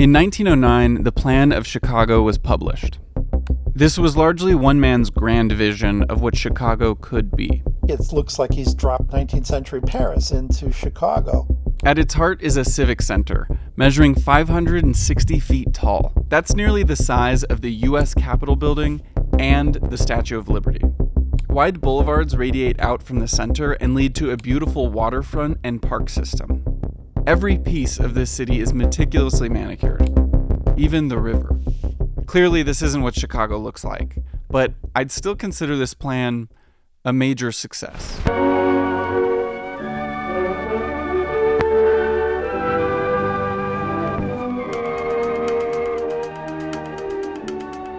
In 1909, the Plan of Chicago was published. This was largely one man's grand vision of what Chicago could be. It looks like he's dropped 19th century Paris into Chicago. At its heart is a civic center, measuring 560 feet tall. That's nearly the size of the U.S. Capitol building and the Statue of Liberty. Wide boulevards radiate out from the center and lead to a beautiful waterfront and park system. Every piece of this city is meticulously manicured, even the river. Clearly, this isn't what Chicago looks like, but I'd still consider this plan a major success.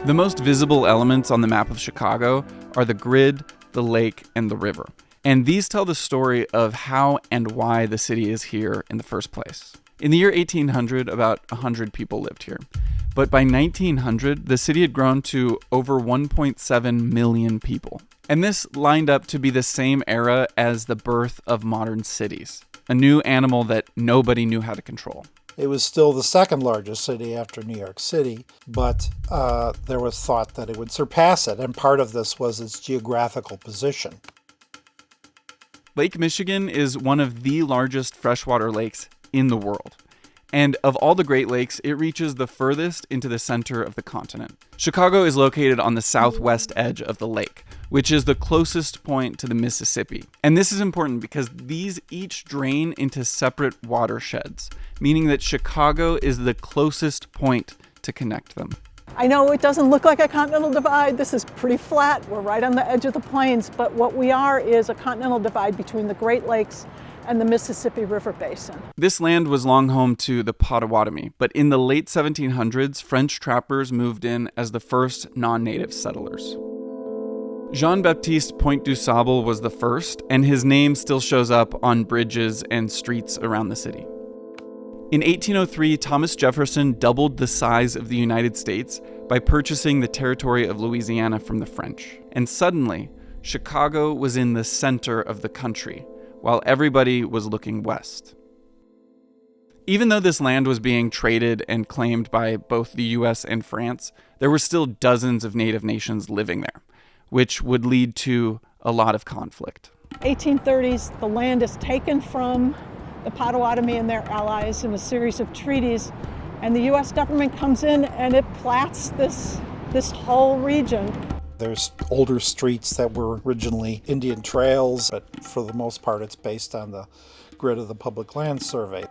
The most visible elements on the map of Chicago are the grid, the lake, and the river. And these tell the story of how and why the city is here in the first place. In the year 1800, about 100 people lived here. But by 1900, the city had grown to over 1.7 million people. And this lined up to be the same era as the birth of modern cities, a new animal that nobody knew how to control. It was still the second largest city after New York City, but there was thought that it would surpass it, and part of this was its geographical position. Lake Michigan is one of the largest freshwater lakes in the world. And of all the Great Lakes, it reaches the furthest into the center of the continent. Chicago is located on the southwest edge of the lake, which is the closest point to the Mississippi. And this is important because these each drain into separate watersheds, meaning that Chicago is the closest point to connect them. I know it doesn't look like a continental divide. This is pretty flat. We're right on the edge of the plains, but what we are is a continental divide between the Great Lakes and the Mississippi River Basin. This land was long home to the Potawatomi, but in the late 1700s, French trappers moved in as the first non-native settlers. Jean-Baptiste Point du Sable was the first, and his name still shows up on bridges and streets around the city. In 1803, Thomas Jefferson doubled the size of the United States by purchasing the territory of Louisiana from the French. And suddenly, Chicago was in the center of the country, while everybody was looking west. Even though this land was being traded and claimed by both the US and France, there were still dozens of native nations living there, which would lead to a lot of conflict. 1830s, the land is taken from the Potawatomi and their allies in a series of treaties, and the US government comes in and it plats this whole region. There's older streets that were originally Indian trails, but for the most part it's based on the grid of the Public Lands Survey.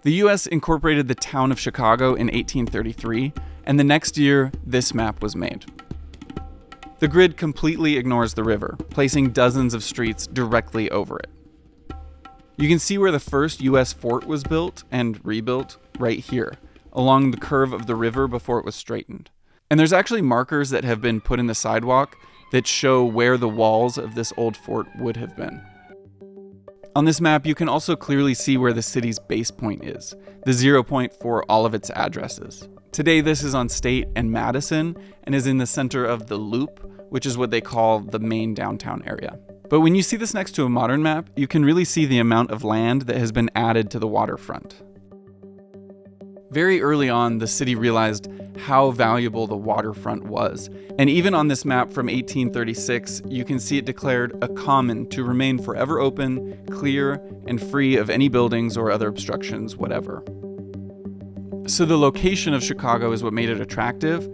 The U.S. incorporated the town of Chicago in 1833, and the next year, this map was made. The grid completely ignores the river, placing dozens of streets directly over it. You can see where the first U.S. fort was built and rebuilt right here, along the curve of the river before it was straightened. And there's actually markers that have been put in the sidewalk that show where the walls of this old fort would have been. On this map, you can also clearly see where the city's base point is, the 0 point for all of its addresses. Today, this is on State and Madison and is in the center of the Loop, which is what they call the main downtown area. But when you see this next to a modern map, you can really see the amount of land that has been added to the waterfront. Very early on, the city realized how valuable the waterfront was. And even on this map from 1836, you can see it declared a common to remain forever open, clear, and free of any buildings or other obstructions, whatever. So the location of Chicago is what made it attractive,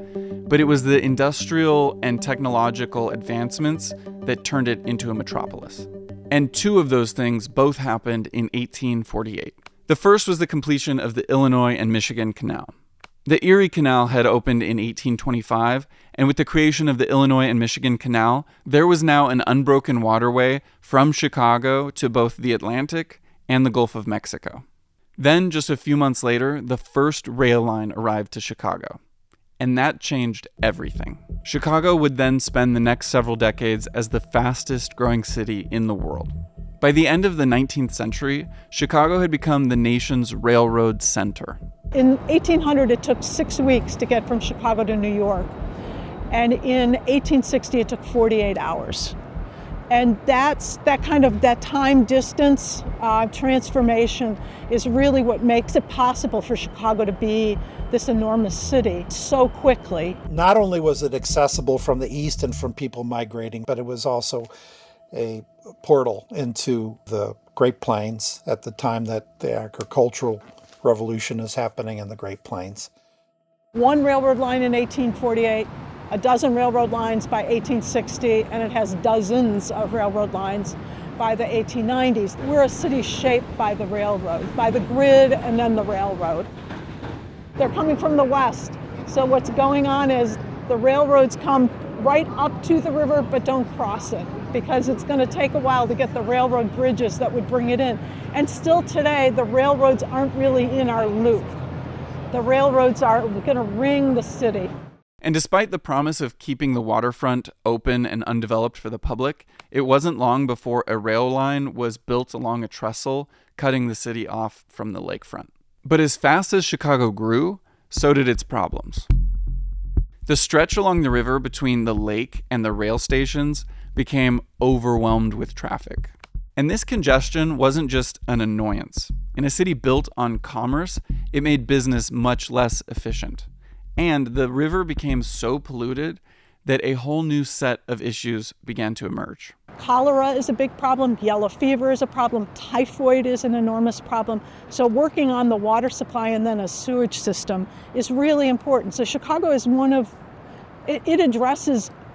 but it was the industrial and technological advancements that turned it into a metropolis. And two of those things both happened in 1848. The first was the completion of the Illinois and Michigan Canal. The Erie Canal had opened in 1825, and with the creation of the Illinois and Michigan Canal, there was now an unbroken waterway from Chicago to both the Atlantic and the Gulf of Mexico. Then, just a few months later, the first rail line arrived to Chicago. And that changed everything. Chicago would then spend the next several decades as the fastest growing city in the world. By the end of the 19th century, Chicago had become the nation's railroad center. In 1800, it took 6 weeks to get from Chicago to New York. And in 1860, it took 48 hours. And that time distance transformation is really what makes it possible for Chicago to be this enormous city so quickly. Not only was it accessible from the east and from people migrating, but it was also a portal into the Great Plains at the time that the agricultural revolution is happening in the Great Plains. One railroad line in 1848, a dozen railroad lines by 1860, and it has dozens of railroad lines by the 1890s. We're a city shaped by the railroad, by the grid and then the railroad. They're coming from the west, so what's going on is the railroads come right up to the river but don't cross it, because it's going to take a while to get the railroad bridges that would bring it in. And still today, the railroads aren't really in our loop. The railroads are going to ring the city. And despite the promise of keeping the waterfront open and undeveloped for the public, it wasn't long before a rail line was built along a trestle, cutting the city off from the lakefront. But as fast as Chicago grew, so did its problems. The stretch along the river between the lake and the rail stations became overwhelmed with traffic. And this congestion wasn't just an annoyance. In a city built on commerce, it made business much less efficient. And the river became so polluted that a whole new set of issues began to emerge. Cholera is a big problem, yellow fever is a problem, typhoid is an enormous problem. So working on the water supply and then a sewage system is really important. So Chicago is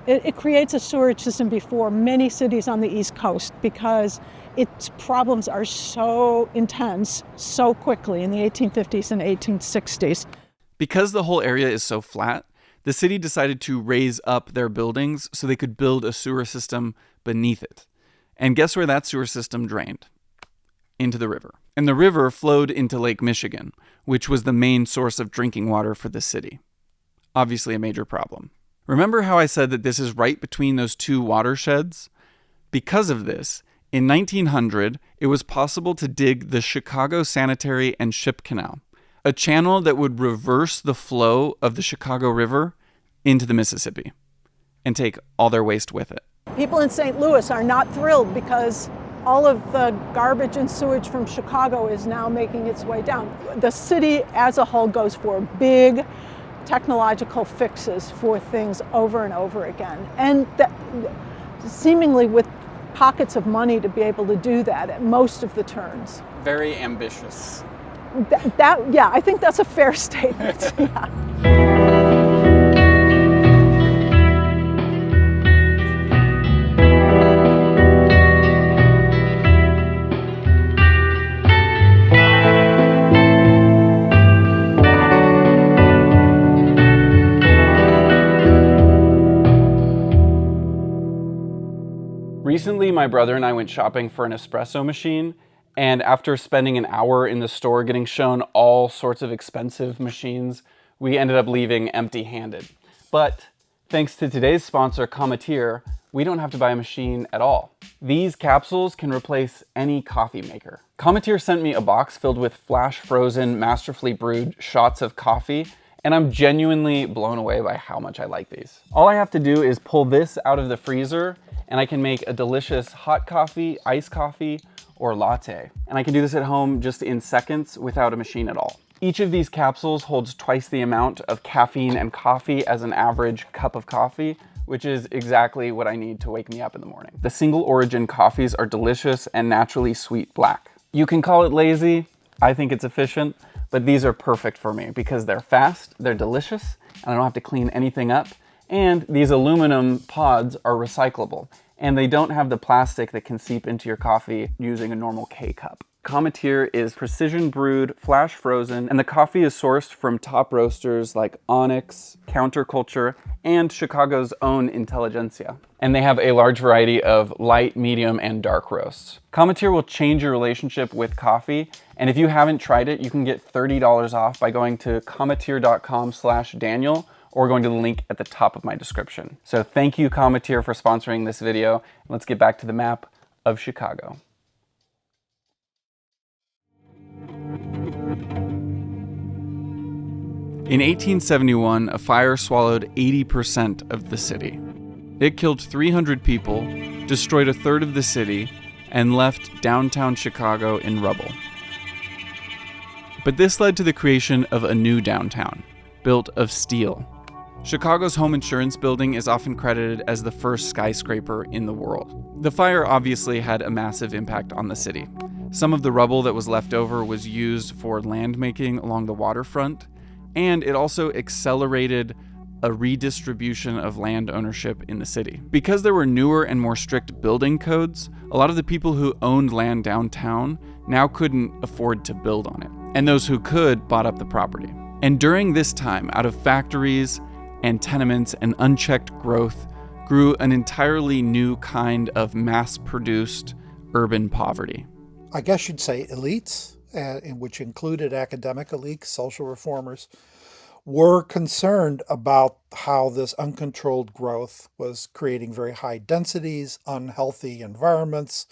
it creates a sewage system before many cities on the East Coast because its problems are so intense so quickly in the 1850s and 1860s. Because the whole area is so flat, the city decided to raise up their buildings so they could build a sewer system beneath it. And guess where that sewer system drained? Into the river. And the river flowed into Lake Michigan, which was the main source of drinking water for the city. Obviously a major problem. Remember how I said that this is right between those two watersheds? Because of this, in 1900, it was possible to dig the Chicago Sanitary and Ship Canal, a channel that would reverse the flow of the Chicago River into the Mississippi and take all their waste with it. People in St. Louis are not thrilled because all of the garbage and sewage from Chicago is now making its way down. The city as a whole goes for big technological fixes for things over and over again. And seemingly with pockets of money to be able to do that at most of the turns. Very ambitious. Yeah, I think that's a fair statement. Yeah. Recently, my brother and I went shopping for an espresso machine, and after spending an hour in the store getting shown all sorts of expensive machines, we ended up leaving empty-handed. But thanks to today's sponsor, Cometeer, we don't have to buy a machine at all. These capsules can replace any coffee maker. Cometeer sent me a box filled with flash-frozen, masterfully brewed shots of coffee, and I'm genuinely blown away by how much I like these. All I have to do is pull this out of the freezer, and I can make a delicious hot coffee, iced coffee, or latte. And I can do this at home just in seconds without a machine at all. Each of these capsules holds twice the amount of caffeine and coffee as an average cup of coffee, which is exactly what I need to wake me up in the morning. The single origin coffees are delicious and naturally sweet black. You can call it lazy, I think it's efficient, but these are perfect for me because they're fast, they're delicious, and I don't have to clean anything up. And these aluminum pods are recyclable, and they don't have the plastic that can seep into your coffee using a normal K-cup. Cometeer is precision brewed, flash frozen, and the coffee is sourced from top roasters like Onyx, Counterculture, and Chicago's own Intelligentsia. And they have a large variety of light, medium, and dark roasts. Cometeer will change your relationship with coffee, and if you haven't tried it, you can get $30 off by going to cometeer.com/Daniel or going to the link at the top of my description. So thank you, Cometeer, for sponsoring this video. Let's get back to the map of Chicago. In 1871, a fire swallowed 80% of the city. It killed 300 people, destroyed a third of the city, and left downtown Chicago in rubble. But this led to the creation of a new downtown, built of steel. Chicago's home insurance building is often credited as the first skyscraper in the world. The fire obviously had a massive impact on the city. Some of the rubble that was left over was used for land making along the waterfront, and it also accelerated a redistribution of land ownership in the city. Because there were newer and more strict building codes, a lot of the people who owned land downtown now couldn't afford to build on it, and those who could bought up the property. And during this time, out of factories and tenements and unchecked growth, grew an entirely new kind of mass-produced urban poverty. I guess you'd say elites, which included academic elites, social reformers, were concerned about how this uncontrolled growth was creating very high densities, unhealthy environments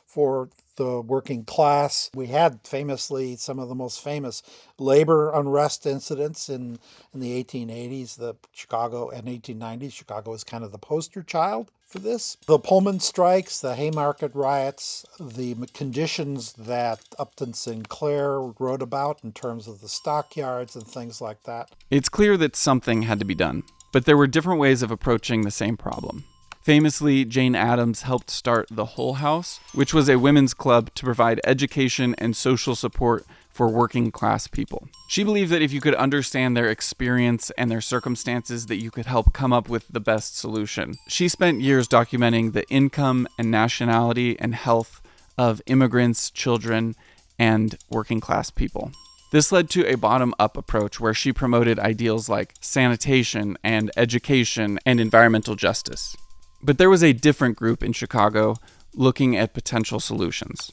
for the working class. We had famously some of the most famous labor unrest incidents in the 1880s, the Chicago and 1890s. Chicago was kind of the poster child for this. The Pullman strikes, the Haymarket riots, the conditions that Upton Sinclair wrote about in terms of the stockyards and things like that. It's clear that something had to be done, but there were different ways of approaching the same problem. Famously, Jane Addams helped start the Hull House, which was a women's club to provide education and social support for working class people. She believed that if you could understand their experience and their circumstances, that you could help come up with the best solution. She spent years documenting the income and nationality and health of immigrants, children, and working class people. This led to a bottom-up approach where she promoted ideals like sanitation and education and environmental justice. But there was a different group in Chicago looking at potential solutions.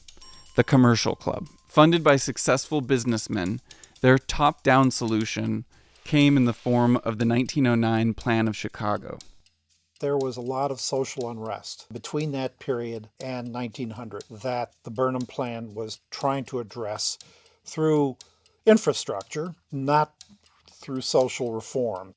The Commercial Club. Funded by successful businessmen, their top-down solution came in the form of the 1909 Plan of Chicago. There was a lot of social unrest between that period and 1900 that the Burnham Plan was trying to address through infrastructure, not through social reform.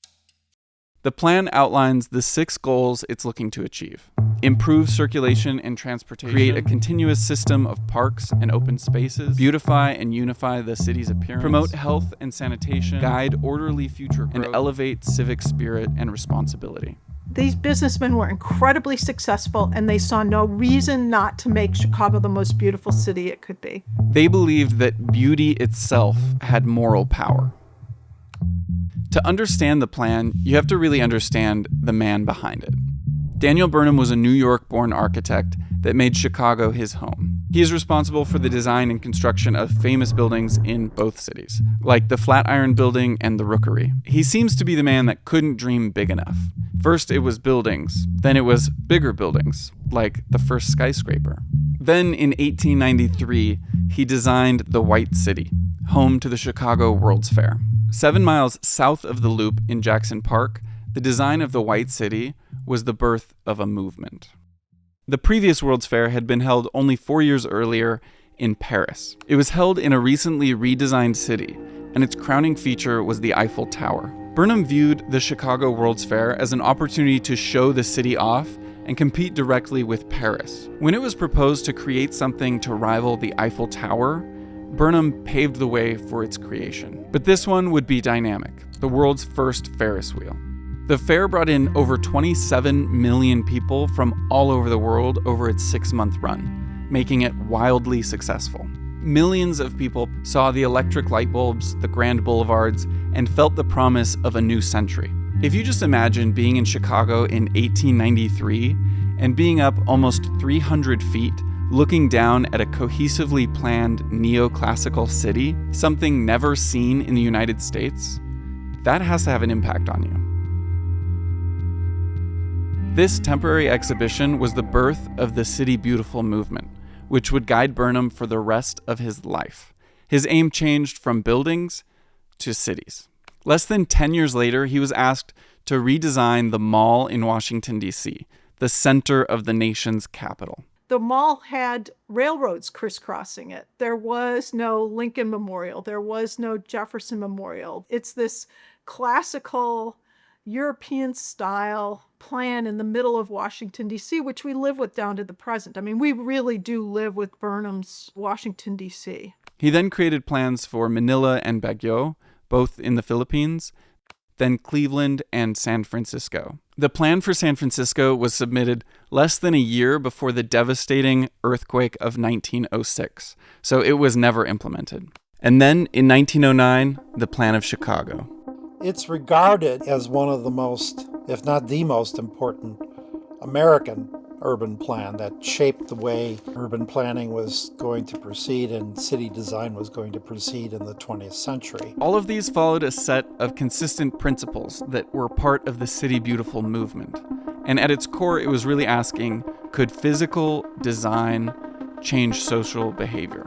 The plan outlines the 6 goals it's looking to achieve. Improve circulation and transportation, create a continuous system of parks and open spaces, beautify and unify the city's appearance, promote health and sanitation, guide orderly future growth, and elevate civic spirit and responsibility. These businessmen were incredibly successful, and they saw no reason not to make Chicago the most beautiful city it could be. They believed that beauty itself had moral power. To understand the plan, you have to really understand the man behind it. Daniel Burnham was a New York-born architect that made Chicago his home. He is responsible for the design and construction of famous buildings in both cities, like the Flatiron Building and the Rookery. He seems to be the man that couldn't dream big enough. First it was buildings, then it was bigger buildings, like the first skyscraper. Then in 1893, he designed the White City, home to the Chicago World's Fair. 7 miles south of the Loop in Jackson Park, the design of the White City was the birth of a movement. The previous World's Fair had been held only 4 years earlier in Paris. It was held in a recently redesigned city, and its crowning feature was the Eiffel Tower. Burnham viewed the Chicago World's Fair as an opportunity to show the city off and compete directly with Paris. When it was proposed to create something to rival the Eiffel Tower, Burnham paved the way for its creation. But this one would be dynamic, the world's first Ferris wheel. The fair brought in over 27 million people from all over the world over its 6-month run, making it wildly successful. Millions of people saw the electric light bulbs, the grand boulevards, and felt the promise of a new century. If you just imagine being in Chicago in 1893 and being up almost 300 feet, looking down at a cohesively planned neoclassical city, something never seen in the United States, that has to have an impact on you. This temporary exhibition was the birth of the City Beautiful movement, which would guide Burnham for the rest of his life. His aim changed from buildings to cities. Less than 10 years later, he was asked to redesign the mall in Washington, D.C., the center of the nation's capital. The mall had railroads crisscrossing it. There was no Lincoln Memorial. There was no Jefferson Memorial. It's this classical European style plan in the middle of Washington, D.C., which we live with down to the present. I mean, we really do live with Burnham's Washington, D.C. He then created plans for Manila and Baguio, both in the Philippines, then Cleveland and San Francisco. The plan for San Francisco was submitted less than a year before the devastating earthquake of 1906, so it was never implemented. And then, in 1909, the Plan of Chicago. It's regarded as one of the most, if not the most important American urban plan that shaped the way urban planning was going to proceed and city design was going to proceed in the 20th century. All of these followed a set of consistent principles that were part of the City Beautiful movement. And at its core, it was really asking, could physical design change social behavior?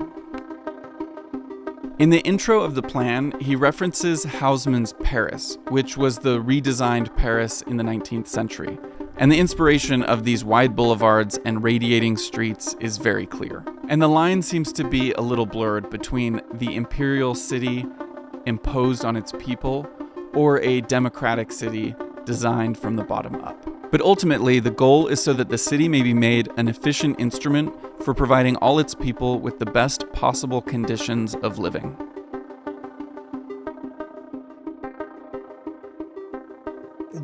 In the intro of the plan, he references Haussmann's Paris, which was the redesigned Paris in the 19th century. And the inspiration of these wide boulevards and radiating streets is very clear. And the line seems to be a little blurred between the imperial city imposed on its people or a democratic city designed from the bottom up. But ultimately, the goal is so that the city may be made an efficient instrument for providing all its people with the best possible conditions of living.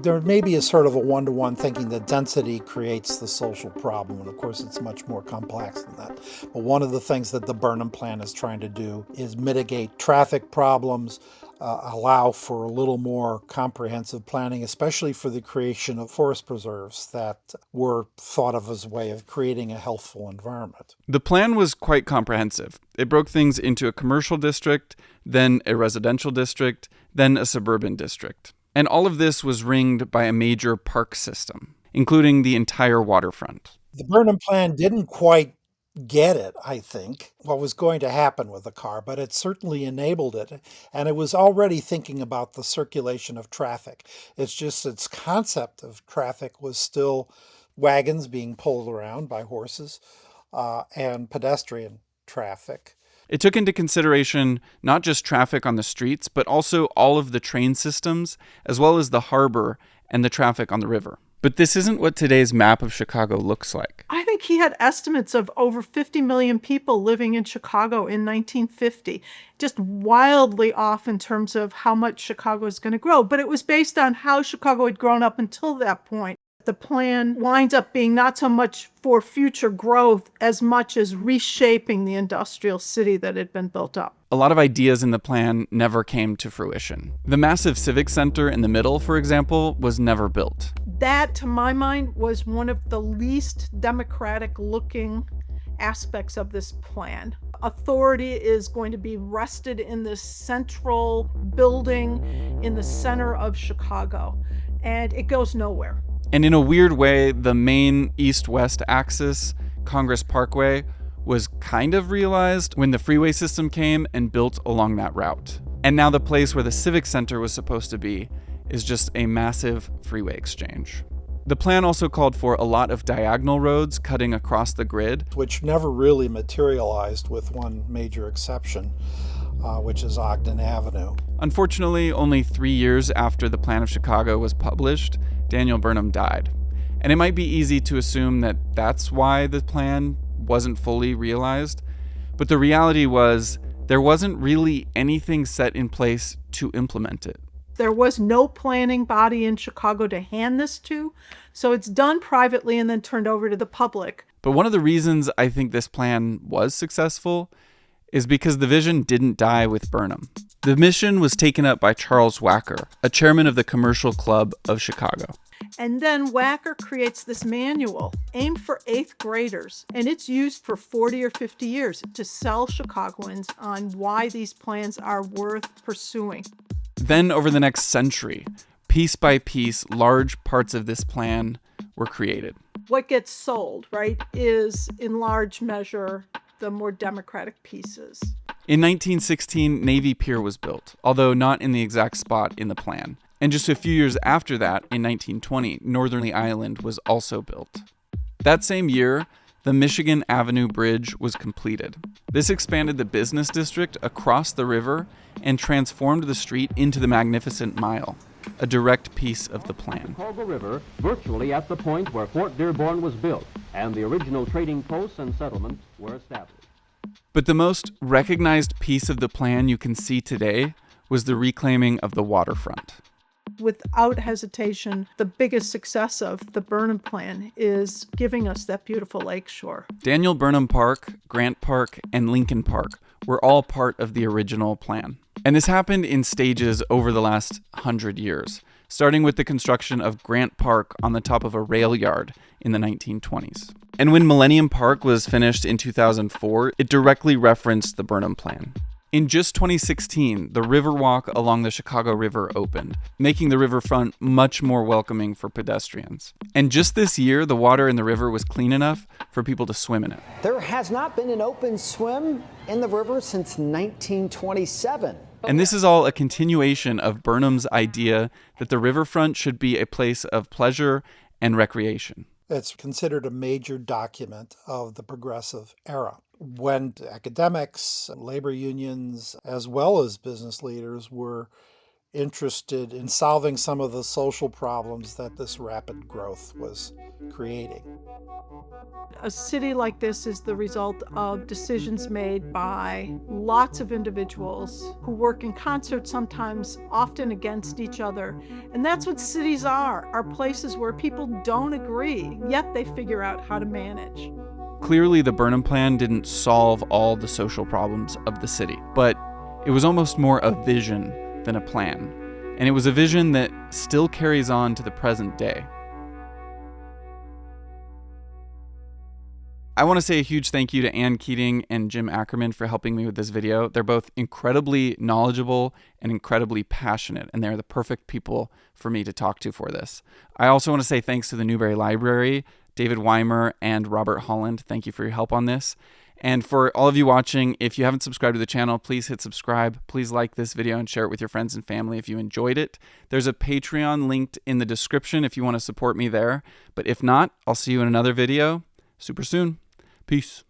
There may be a sort of a one-to-one thinking that density creates the social problem, and of course it's much more complex than that. But one of the things that the Burnham Plan is trying to do is mitigate traffic problems, allow for a little more comprehensive planning, especially for the creation of forest preserves that were thought of as a way of creating a healthful environment. The plan was quite comprehensive. It broke things into a commercial district, then a residential district, then a suburban district. And all of this was ringed by a major park system, including the entire waterfront. The Burnham Plan didn't quite get it, I think, what was going to happen with the car, but it certainly enabled it. And it was already thinking about the circulation of traffic. It's just its concept of traffic was still wagons being pulled around by horses and pedestrian traffic. It took into consideration not just traffic on the streets, but also all of the train systems, as well as the harbor and the traffic on the river. But this isn't what today's map of Chicago looks like. I think he had estimates of over 50 million people living in Chicago in 1950, just wildly off in terms of how much Chicago is going to grow. But it was based on how Chicago had grown up until that point. The plan winds up being not so much for future growth as much as reshaping the industrial city that had been built up. A lot of ideas in the plan never came to fruition. The massive civic center in the middle, for example, was never built. That, to my mind, was one of the least democratic-looking aspects of this plan. Authority is going to be rested in this central building in the center of Chicago, and it goes nowhere. And in a weird way, the main east-west axis, Congress Parkway, was kind of realized when the freeway system came and built along that route. And now the place where the Civic Center was supposed to be is just a massive freeway exchange. The plan also called for a lot of diagonal roads cutting across the grid, which never really materialized with one major exception, which is Ogden Avenue. Unfortunately, only 3 years after the Plan of Chicago was published, Daniel Burnham died. And it might be easy to assume that that's why the plan wasn't fully realized, but the reality was there wasn't really anything set in place to implement it. There was no planning body in Chicago to hand this to, so it's done privately and then turned over to the public. But one of the reasons I think this plan was successful is because the vision didn't die with Burnham. The mission was taken up by Charles Wacker, a chairman of the Commercial Club of Chicago. And then Wacker creates this manual aimed for 8th graders, and it's used for 40 or 50 years to sell Chicagoans on why these plans are worth pursuing. Then over the next century, piece by piece, large parts of this plan were created. What gets sold, right, is in large measure the more democratic pieces. In 1916, Navy Pier was built, although not in the exact spot in the plan. And just a few years after that, in 1920, Northern Island was also built. That same year, the Michigan Avenue Bridge was completed. This expanded the business district across the river and transformed the street into the Magnificent Mile. a direct piece of the plan. Chicago River, virtually at the point where Fort Dearborn was built, and the original trading posts and settlements were established. But the most recognized piece of the plan you can see today was the reclaiming of the waterfront. Without hesitation, the biggest success of the Burnham Plan is giving us that beautiful lakeshore. Daniel Burnham Park, Grant Park, and Lincoln Park were all part of the original plan. And this happened in stages over the last 100 years, starting with the construction of Grant Park on the top of a rail yard in the 1920s. And when Millennium Park was finished in 2004, it directly referenced the Burnham Plan. In just 2016, the Riverwalk along the Chicago River opened, making the riverfront much more welcoming for pedestrians. And just this year, the water in the river was clean enough for people to swim in it. There has not been an open swim in the river since 1927. And this is all a continuation of Burnham's idea that the riverfront should be a place of pleasure and recreation. It's considered a major document of the progressive era, when academics, labor unions, as well as business leaders were interested in solving some of the social problems that this rapid growth was creating. A city like this is the result of decisions made by lots of individuals who work in concert, sometimes often against each other. And that's what cities are places where people don't agree, yet they figure out how to manage. Clearly, the Burnham Plan didn't solve all the social problems of the city, but it was almost more a vision than a plan. And it was a vision that still carries on to the present day. I want to say a huge thank you to Ann Keating and Jim Ackerman for helping me with this video. They're both incredibly knowledgeable and incredibly passionate, and they're the perfect people for me to talk to for this. I also want to say thanks to the Newberry Library, David Weimer, and Robert Holland. Thank you for your help on this. And for all of you watching, if you haven't subscribed to the channel, please hit subscribe. Please like this video and share it with your friends and family if you enjoyed it. There's a Patreon linked in the description if you want to support me there. But if not, I'll see you in another video super soon. Peace.